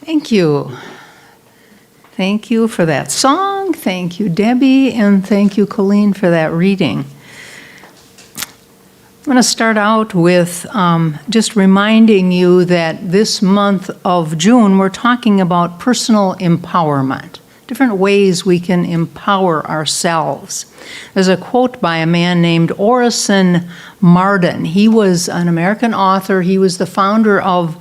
Thank you. Thank you for that song. Thank you, Debbie, and thank you, Colleen, for that reading. I'm going to start out with just reminding you that this month of June, we're talking about personal empowerment, different ways we can empower ourselves. There's a quote by a man named Orison Marden. He was an American author. He was the founder of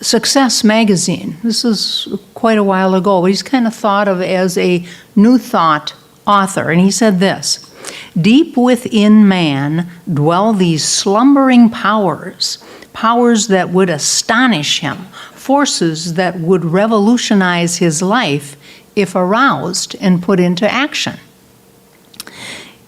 Success Magazine. This is quite a while ago. He's kind of thought of as a New Thought author. And he said this: "Deep within man dwell these slumbering powers, powers that would astonish him, forces that would revolutionize his life if aroused and put into action."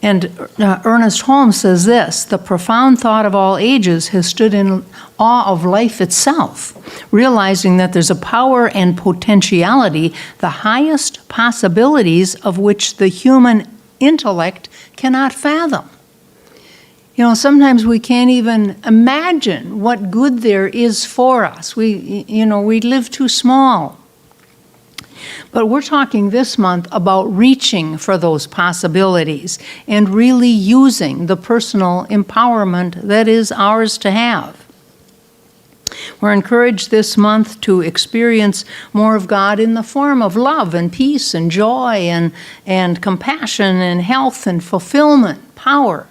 And Ernest Holmes says this: "The profound thought of all ages has stood in awe of life itself, realizing that there's a power and potentiality, the highest possibilities of which the human intellect cannot fathom." You know, sometimes we can't even imagine what good there is for us. We live too small. But we're talking this month about reaching for those possibilities and really using the personal empowerment that is ours to have. We're encouraged this month to experience more of God in the form of love and peace and joy and compassion and health and fulfillment, power,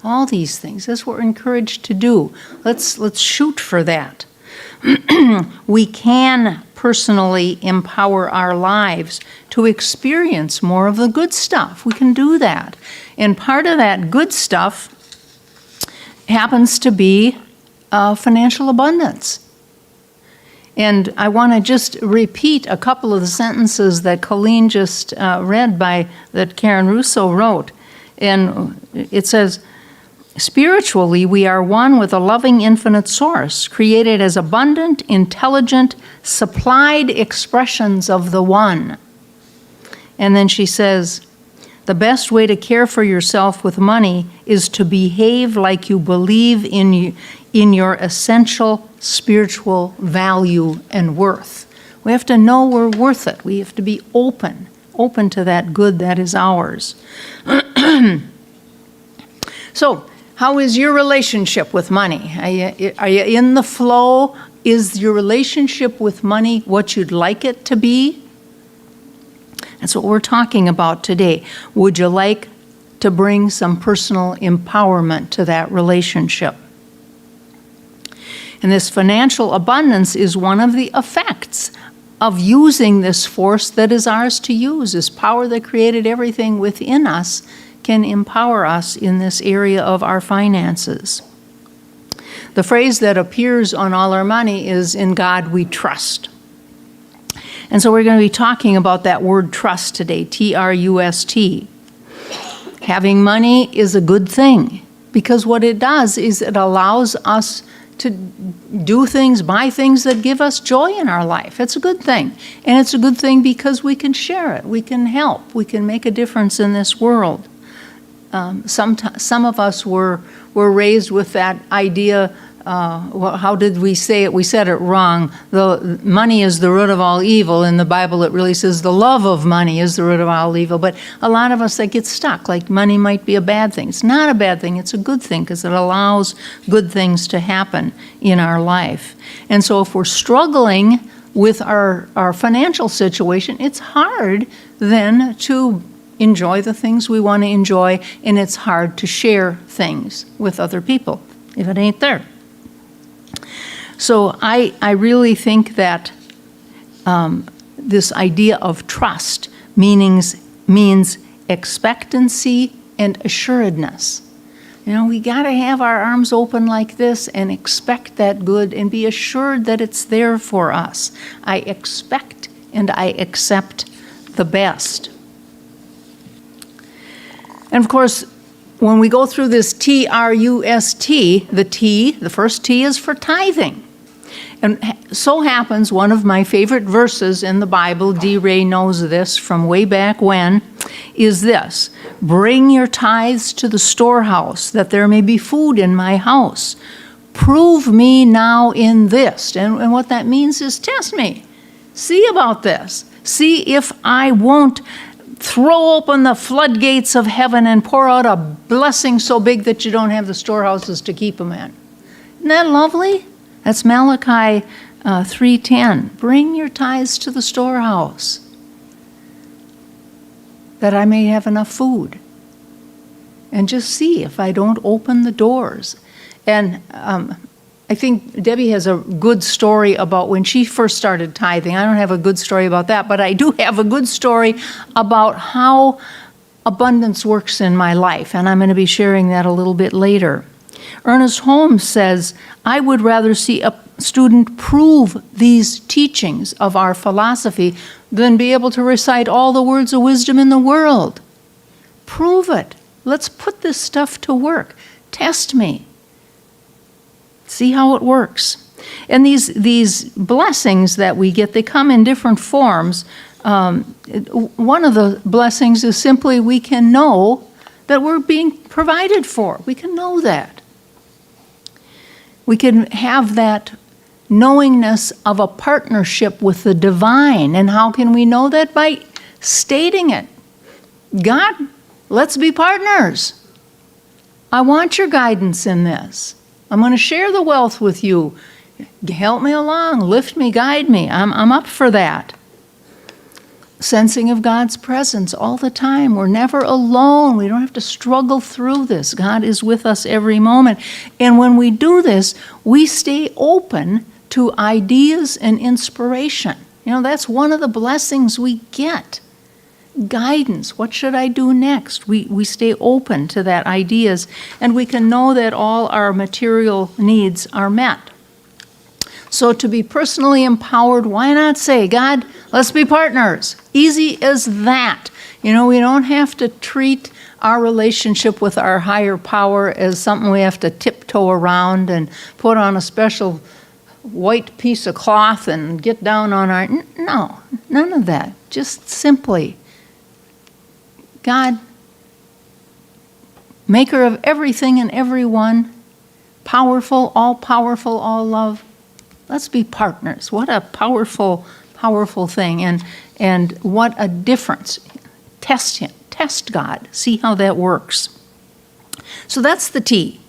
all these things. That's what we're encouraged to do. Let's shoot for that. We can personally empower our lives to experience more of the good stuff. We can do that. And part of that good stuff happens to be financial abundance. And I want to just repeat a couple of the sentences that Colleen just read that Karen Russo wrote. And it says, "Spiritually, we are one with a loving infinite source, created as abundant, intelligent, supplied expressions of the one." And then she says, "The best way to care for yourself with money is to behave like you believe in your essential spiritual value and worth." We have to know we're worth it. We have to be open to that good that is ours. So, how is your relationship with money? Are you in the flow? Is your relationship with money what you'd like it to be? That's what we're talking about today. Would you like to bring some personal empowerment to that relationship? And this financial abundance is one of the effects of using this force that is ours to use, this power that created everything within us can empower us in this area of our finances. The phrase that appears on all our money is, "In God we trust." And so we're going to be talking about that word trust today, T-R-U-S-T. Having money is a good thing because what it does is it allows us to do things, buy things that give us joy in our life. It's a good thing. And it's a good thing because we can share it, we can help, we can make a difference in this world. Some of us were raised with that idea. How did we say it? We said it wrong. The money is the root of all evil. In the Bible, it really says the love of money is the root of all evil. But a lot of us that get stuck, like money might be a bad thing. It's not a bad thing. It's a good thing because it allows good things to happen in our life. And so if we're struggling with our financial situation, it's hard then to enjoy the things we want to enjoy, and it's hard to share things with other people if it ain't there. So I really think that this idea of trust means expectancy and assuredness. You know, we got to have our arms open like this and expect that good and be assured that it's there for us. I expect and I accept the best. And of course, when we go through this T-R-U-S-T, the first T is for tithing. And so happens one of my favorite verses in the Bible, D. Ray knows this from way back when, is this: "Bring your tithes to the storehouse, that there may be food in my house. prove me now in this. And what that means is test me. See about this. See if I won't throw open the floodgates of heaven and pour out a blessing so big that you don't have the storehouses to keep them in. Isn't that lovely? That's Malachi 3:10. Bring your tithes to the storehouse, that I may have enough food. And just see if I don't open the doors. And I think Debbie has a good story about when she first started tithing. I don't have a good story about that, but I do have a good story about how abundance works in my life, and I'm going to be sharing that a little bit later. Ernest Holmes says, I would rather see a student prove these teachings of our philosophy than be able to recite all the words of wisdom in the world. Prove it. Let's put this stuff to work. Test me. See how it works. And these blessings that we get, they come in different forms. One of the blessings is simply we can know that we're being provided for. We can know that. We can have that knowingness of a partnership with the divine. And how can we know that? By stating it. God, let's be partners. I want your guidance in this. I'm going to share the wealth with you. Help me along, lift me, guide me. I'm up for that. Sensing of God's presence all the time. We're never alone. We don't have to struggle through this. God is with us every moment. And when we do this, we stay open to ideas and inspiration. You know, that's one of the blessings we get. Guidance. What should I do next? We stay open to that ideas, and we can know that all our material needs are met. So to be personally empowered, why not say, God, let's be partners? Easy as that. You know, we don't have to treat our relationship with our higher power as something we have to tiptoe around and put on a special white piece of cloth and get down on our... No, none of that. Just simply, God, maker of everything and everyone, powerful, all love. Let's be partners. What a powerful, powerful thing. And what a difference. Test him. Test God. See how that works. So that's the T.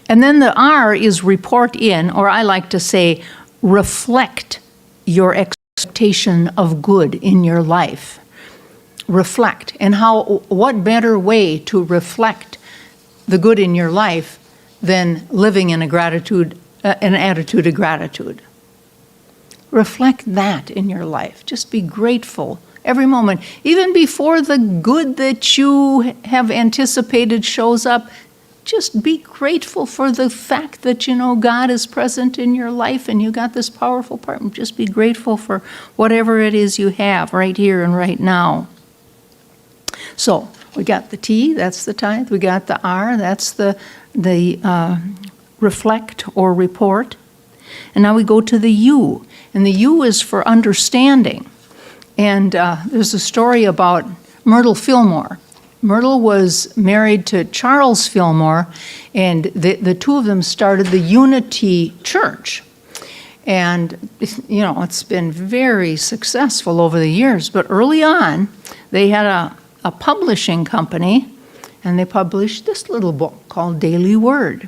And then the R is report in, or I like to say, reflect your expectation of good in your life. Reflect. And what better way to reflect the good in your life than living in an attitude of gratitude. Reflect that in your life. Just be grateful every moment. Even before the good that you have anticipated shows up, just be grateful for the fact that, you know, God is present in your life and you got this powerful partner. Just be grateful for whatever it is you have right here and right now. So we got the T, that's the tithe. We got the R, that's the reflect or report. And now we go to the U. And the U is for understanding. And there's a story about Myrtle Fillmore. Myrtle was married to Charles Fillmore, and the two of them started the Unity Church. And, you know, it's been very successful over the years. But early on, they had a publishing company, and they published this little book called Daily Word.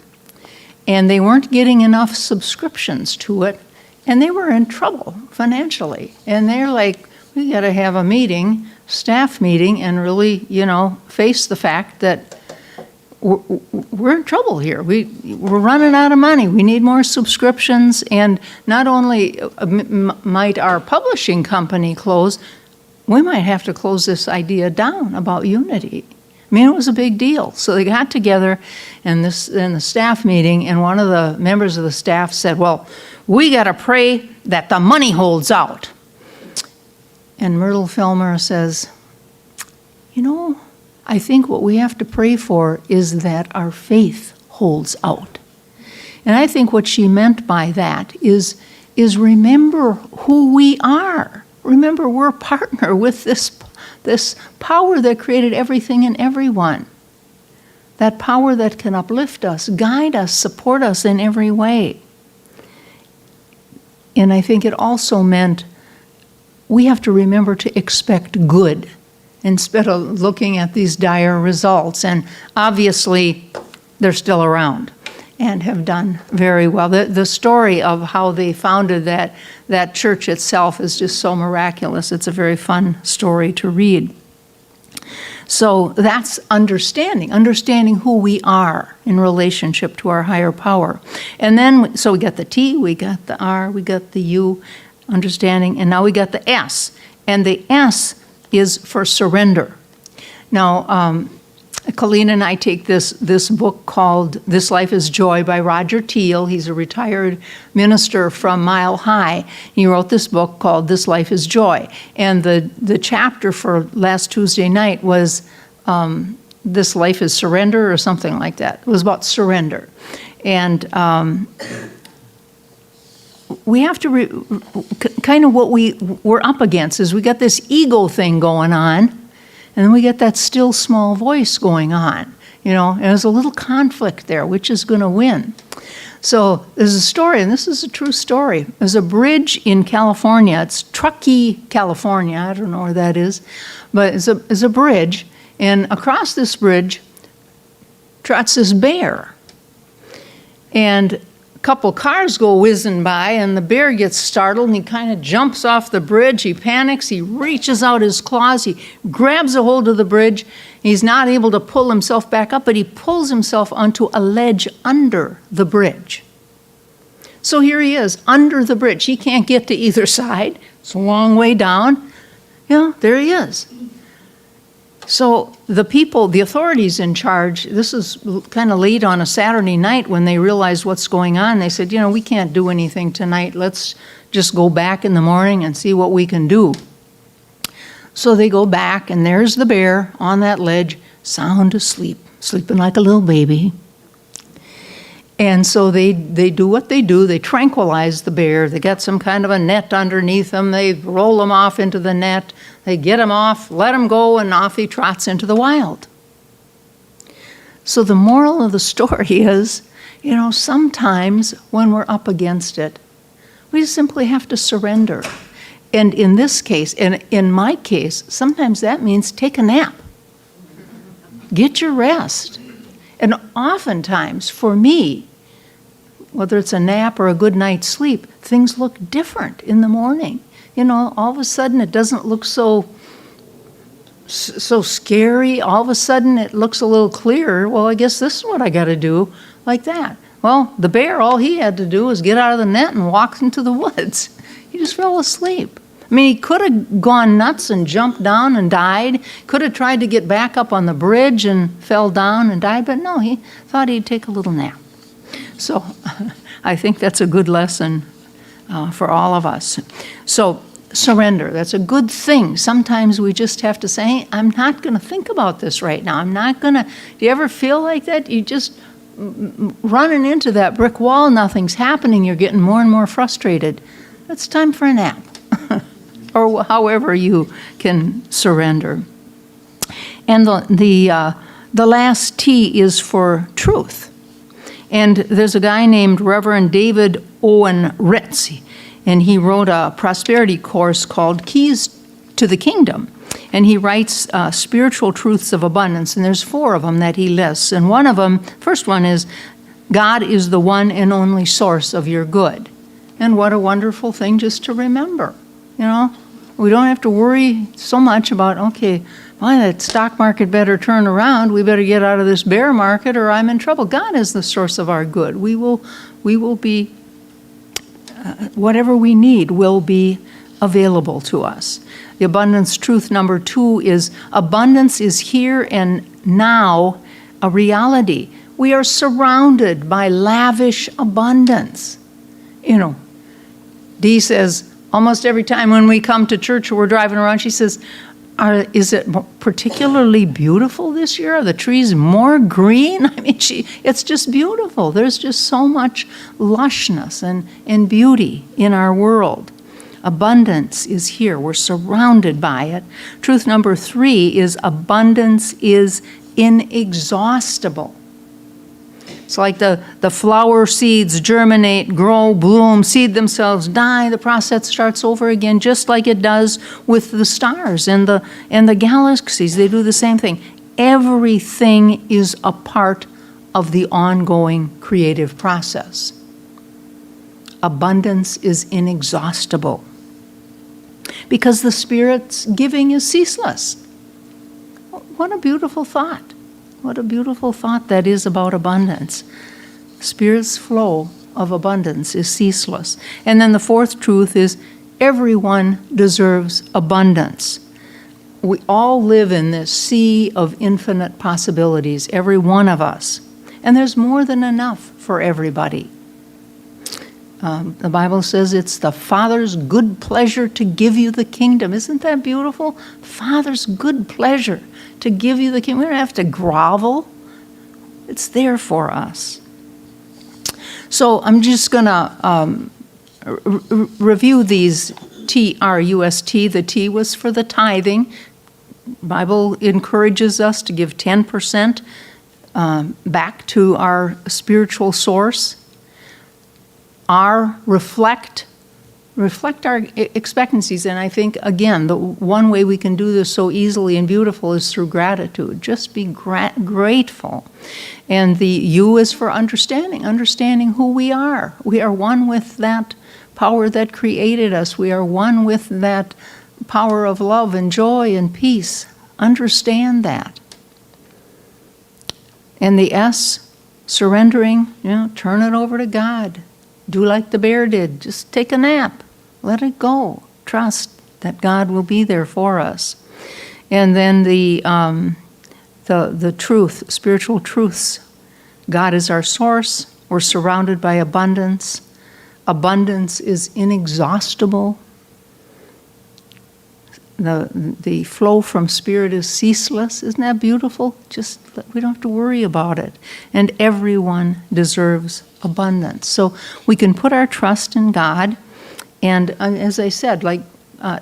And they weren't getting enough subscriptions to it, and they were in trouble financially. And they're like, we got to have a meeting, staff meeting, and really, you know, face the fact that we're in trouble here. We're running out of money. We need more subscriptions. And not only might our publishing company close, we might have to close this idea down about unity. I mean, it was a big deal. So they got together in the staff meeting, and one of the members of the staff said, well, we got to pray that the money holds out. And Myrtle Fillmore says, you know, I think what we have to pray for is that our faith holds out. And I think what she meant by that is remember who we are. Remember, we're a partner with this power that created everything and everyone. that power that can uplift us, guide us, support us in every way. And I think it also meant we have to remember to expect good instead of looking at these dire results. And obviously, they're still around and have done very well. The story of how they founded that church itself is just so miraculous. It's a very fun story to read. So that's understanding who we are in relationship to our higher power. And then, so we got the T, we got the R, we got the U, understanding, and now we got the S. And the S is for surrender. Now, Colleen and I take this book called This Life is Joy by Roger Teal. He's a retired minister from Mile High. He wrote this book called This Life is Joy. And the chapter for last Tuesday night was This Life is Surrender or something like that. It was about surrender. And we have to, kind of what we're up against is we got this ego thing going on. And then we get that still small voice going on, and there's a little conflict there, which is going to win. So there's a story, and this is a true story. There's a bridge in California. It's Truckee, California. I don't know where that is, but it's a bridge. And across this bridge trots this bear. And a couple cars go whizzing by, and the bear gets startled, and he kind of jumps off the bridge. He panics. He reaches out his claws. He grabs a hold of the bridge. He's not able to pull himself back up, but he pulls himself onto a ledge under the bridge. So here he is, under the bridge. He can't get to either side. It's a long way down. There he is. So the authorities in charge, this is kind of late on a Saturday night when they realized what's going on. They said, we can't do anything tonight. Let's just go back in the morning and see what we can do. So they go back, and there's the bear on that ledge, sound asleep, sleeping like a little baby. And so they do what they do. They tranquilize the bear. They get some kind of a net underneath him. They roll him off into the net. They get him off, let him go, and off he trots into the wild. So the moral of the story is, sometimes when we're up against it, we simply have to surrender. And in this case, and in my case, sometimes that means take a nap. Get your rest. And oftentimes, for me, whether it's a nap or a good night's sleep, things look different in the morning. All of a sudden it doesn't look so scary. All of a sudden it looks a little clearer. Well, I guess this is what I got to do, like that. Well, the bear, all he had to do was get out of the net and walk into the woods. He just fell asleep. He could have gone nuts and jumped down and died. Could have tried to get back up on the bridge and fell down and died, but no, he thought he'd take a little nap. So I think that's a good lesson for all of us. So surrender, that's a good thing. Sometimes we just have to say, hey, I'm not going to think about this right now. I'm not going to. Do you ever feel like that? You just running into that brick wall, nothing's happening, you're getting more and more frustrated. It's time for a nap. Or however you can surrender. And the last T is for truth. And there's a guy named Reverend David Owen Ritz, and he wrote a prosperity course called Keys to the Kingdom. And he writes spiritual truths of abundance, and there's 4 of them that he lists. And one of them, first one is, God is the one and only source of your good. And what a wonderful thing just to remember, We don't have to worry so much about, okay, well, that stock market better turn around. We better get out of this bear market or I'm in trouble. God is the source of our good. We will be, whatever we need will be available to us. The abundance truth number 2 is abundance is here and now a reality. We are surrounded by lavish abundance. Dee says, almost every time when we come to church or we're driving around, she says, is it particularly beautiful this year? Are the trees more green? It's just beautiful. There's just so much lushness and beauty in our world. Abundance is here. We're surrounded by it. Truth number 3 is abundance is inexhaustible. It's like the flower seeds germinate, grow, bloom, seed themselves, die. The process starts over again, just like it does with the stars and the galaxies. They do the same thing. Everything is a part of the ongoing creative process. Abundance is inexhaustible because the Spirit's giving is ceaseless. What a beautiful thought. What a beautiful thought that is about abundance. Spirit's flow of abundance is ceaseless. And then the fourth truth is everyone deserves abundance. We all live in this sea of infinite possibilities, every one of us. And there's more than enough for everybody. The Bible says it's the Father's good pleasure to give you the kingdom. Isn't that beautiful? Father's good pleasure to give you the kingdom. We don't have to grovel. It's there for us. So I'm just going to review these TRUST. The T was for the tithing. The Bible encourages us to give 10% back to our spiritual source. R, reflect our expectancies. And I think, again, the one way we can do this so easily and beautiful is through gratitude. Just be grateful. And the U is for understanding who we are. We are one with that power that created us. We are one with that power of love and joy and peace. Understand that. And the S, surrendering, turn it over to God. Do like the bear did. Just take a nap. Let it go. Trust that God will be there for us. And then the truth, spiritual truths. God is our source. We're surrounded by abundance. Abundance is inexhaustible. The flow from Spirit is ceaseless. Isn't that beautiful? Just we don't have to worry about it. And everyone deserves abundance. So we can put our trust in God. And as I said, like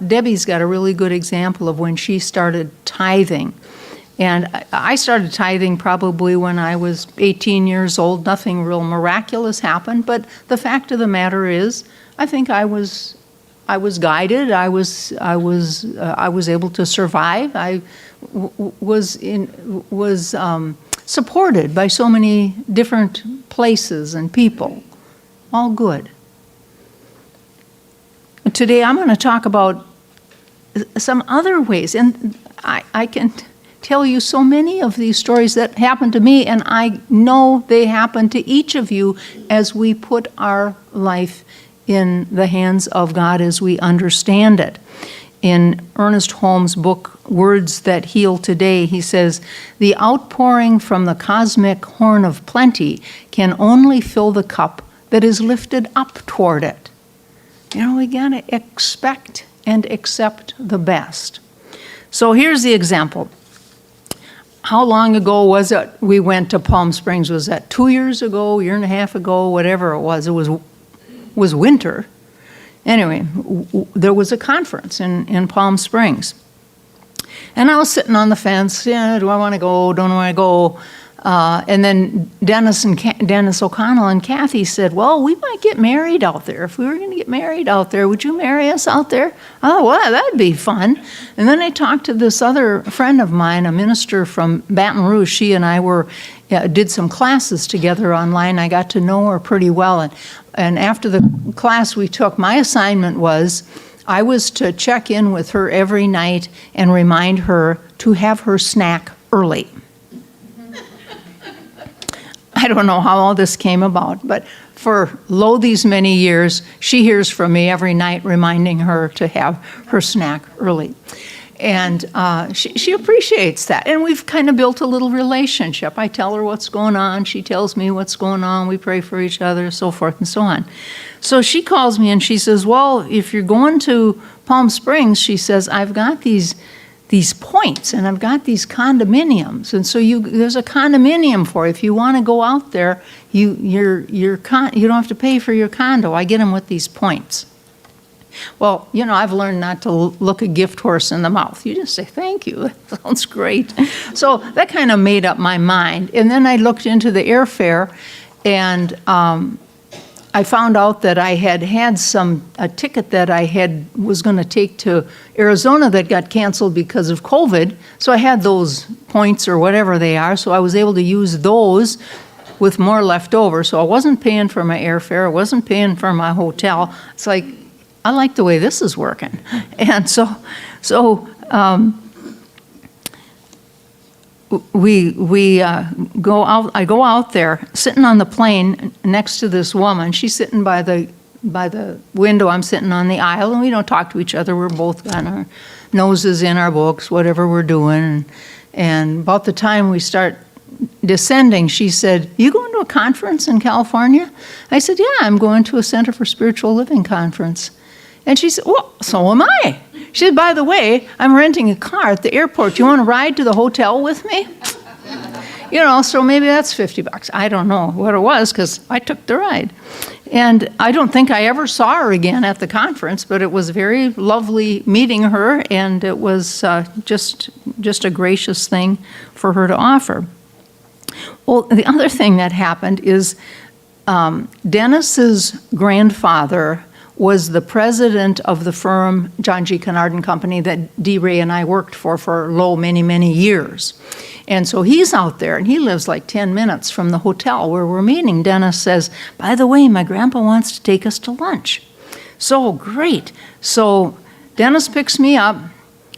Debbie's got a really good example of when she started tithing. And I started tithing probably when I was 18 years old. Nothing real miraculous happened. But the fact of the matter is, I think I was guided. I was able to survive. I was supported by so many different places and people. All good. Today I'm going to talk about some other ways, and I can tell you so many of these stories that happened to me, and I know they happen to each of you as we put our life in the hands of God as we understand it. In Ernest Holmes' book, Words That Heal Today, he says, the outpouring from the cosmic horn of plenty can only fill the cup that is lifted up toward it. We got to expect and accept the best. So here's the example. How long ago was it we went to Palm Springs? Was that 2 years ago, a year and a half ago, whatever it was? It was winter. Anyway, there was a conference in Palm Springs. And I was sitting on the fence, do I want to go, don't I want to go? And then Dennis O'Connell and Kathy said, well, we might get married out there. If we were going to get married out there, would you marry us out there? Oh, well, that'd be fun. And then I talked to this other friend of mine, a minister from Baton Rouge. She and I did some classes together online. I got to know her pretty well. And after the class we took, my assignment was I was to check in with her every night and remind her to have her snack early. I don't know how all this came about, but for these many years, she hears from me every night reminding her to have her snack early. And she appreciates that. And we've kind of built a little relationship. I tell her what's going on. She tells me what's going on. We pray for each other, so forth and so on. So she calls me and she says, well, if you're going to Palm Springs, she says, I've got these points and I've got these condominiums. And so there's a condominium for you. If you want to go out there, you don't have to pay for your condo. I get them with these points. Well, I've learned not to look a gift horse in the mouth. You just say, thank you. That sounds great. So that kind of made up my mind. And then I looked into the airfare, and I found out that I had a ticket that I was going to take to Arizona that got canceled because of COVID. So I had those points or whatever they are. So I was able to use those with more left over. So I wasn't paying for my airfare. I wasn't paying for my hotel. It's like, I like the way this is working. And so we go out. I go out there, sitting on the plane next to this woman. She's sitting by the window. I'm sitting on the aisle, and we don't talk to each other. We're both got our noses in our books, whatever we're doing. And about the time we start descending, she said, "You going to a conference in California?" I said, "Yeah, I'm going to a Center for Spiritual Living conference." And she said, "Well, so am I." She said, "By the way, I'm renting a car at the airport. You want to ride to the hotel with me?" So maybe that's $50. I don't know what it was, because I took the ride. And I don't think I ever saw her again at the conference, but it was very lovely meeting her, and it was just a gracious thing for her to offer. Well, the other thing that happened is Dennis's grandfather was the president of the firm John G. Kennard and Company that Dee Ray and I worked for many, many years. And so he's out there, and he lives like 10 minutes from the hotel where we're meeting. Dennis says, "By the way, my grandpa wants to take us to lunch." So great. So Dennis picks me up.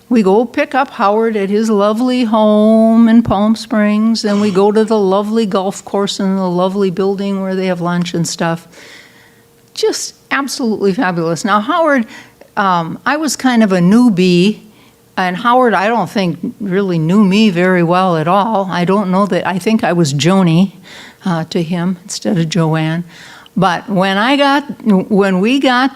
We go pick up Howard at his lovely home in Palm Springs, and we go to the lovely golf course and the lovely building where they have lunch and stuff. Just absolutely fabulous. Now, Howard, I was kind of a newbie, and Howard, I don't think, really knew me very well at all. I don't know that. I think I was Joni to him instead of Joanne. But when we got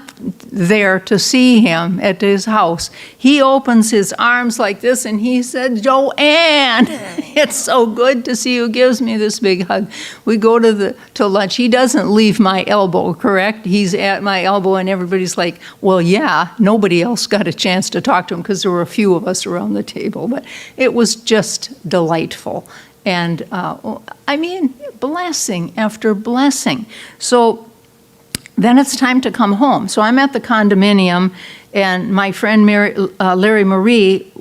there to see him at his house, he opens his arms like this and he said, "Joanne, it's so good to see you," gives me this big hug. We go to lunch. He doesn't leave my elbow, correct? He's at my elbow, and everybody's like, "Well, yeah." Nobody else got a chance to talk to him because there were a few of us around the table, but it was just delightful. And blessing after blessing. So then it's time to come home. So I'm at the condominium, and my friend Larry Marie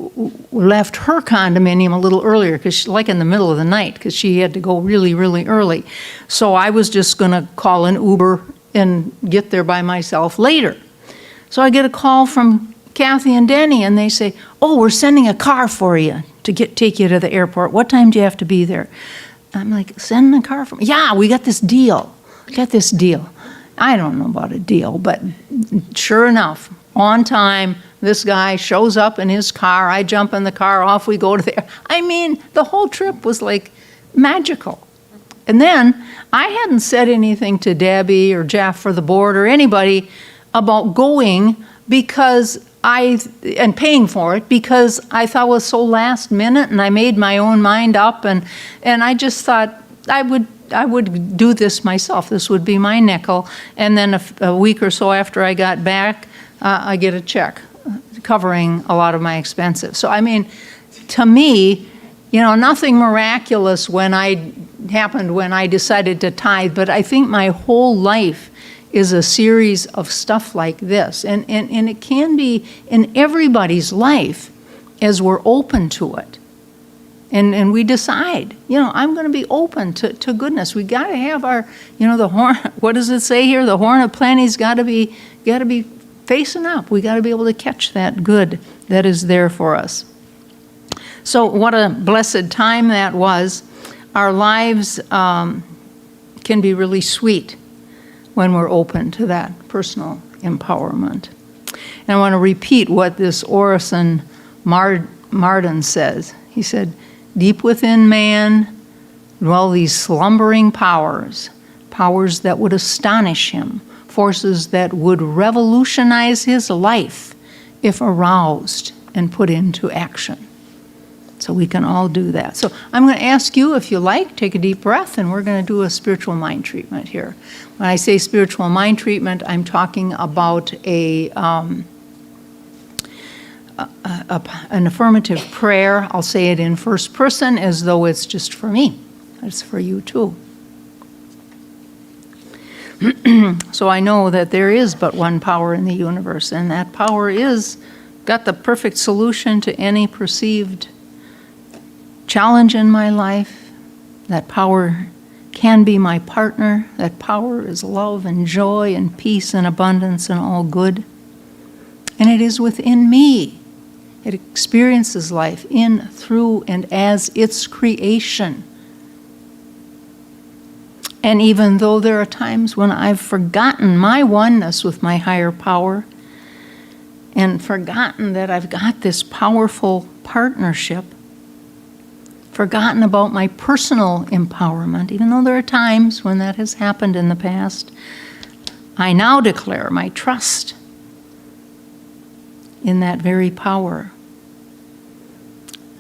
left her condominium a little earlier, because like in the middle of the night, because she had to go really, really early. So I was just going to call an Uber and get there by myself later. So I get a call from Kathy and Denny, and they say, "Oh, we're sending a car for you to take you to the airport. What time do you have to be there?" I'm like, "Send a car for me?" "Yeah, we got this deal. I don't know about a deal, but sure enough, on time, this guy shows up in his car. I jump in the car, off we go to the the whole trip was like magical. And then I hadn't said anything to Debbie or Jeff or the board or anybody about going and paying for it, because I thought it was so last minute, and I made my own mind up, and I just thought I would do this myself. This would be my nickel. And then a week or so after I got back, I get a check covering a lot of my expenses. So to me, nothing miraculous happened when I decided to tithe, but I think my whole life is a series of stuff like this. And it can be in everybody's life as we're open to it. And we decide, I'm going to be open to goodness. We got to have our, the horn, what does it say here? The horn of plenty's got to be facing up. We got to be able to catch that good that is there for us. So what a blessed time that was. Our lives can be really sweet when we're open to that personal empowerment. And I want to repeat what this Orison Marden says. He said, "Deep within man dwell these slumbering powers that would astonish him, forces that would revolutionize his life if aroused and put into action." So we can all do that. So I'm going to ask you, if you like, take a deep breath, and we're going to do a spiritual mind treatment here. When I say spiritual mind treatment, I'm talking about an affirmative prayer. I'll say it in first person as though it's just for me. It's for you too. So I know that there is but one power in the universe, and that power is got the perfect solution to any perceived challenge in my life. That power can be my partner. That power is love and joy and peace and abundance and all good. And it is within me. It experiences life in, through, and as its creation. And even though there are times when I've forgotten my oneness with my higher power and forgotten that I've got this powerful partnership, forgotten about my personal empowerment, even though there are times when that has happened in the past, I now declare my trust in that very power.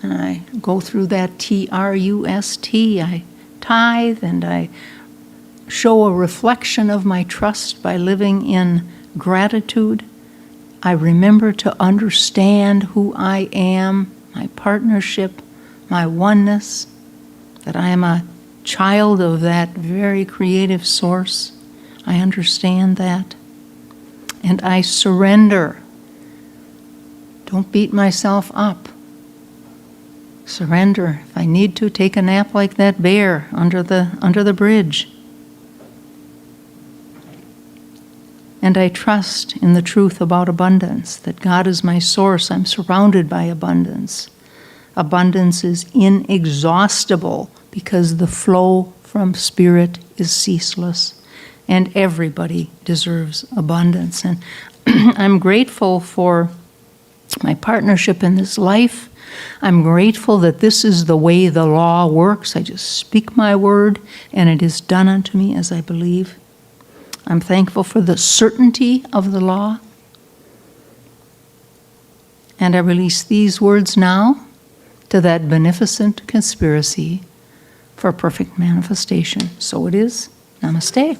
And I go through that TRUST. I tithe and I show a reflection of my trust by living in gratitude. I remember to understand who I am, my partnership, my oneness, that I am a child of that very creative source. I understand that. And I surrender. Don't beat myself up. Surrender. If I need to, take a nap like that bear under the bridge. And I trust in the truth about abundance, that God is my source. I'm surrounded by abundance. Abundance is inexhaustible because the flow from Spirit is ceaseless, and everybody deserves abundance. And I'm grateful for my partnership in this life. I'm grateful that this is the way the law works. I just speak my word, and it is done unto me as I believe. I'm thankful for the certainty of the law. And I release these words now to that beneficent conspiracy for perfect manifestation. So it is. Namaste.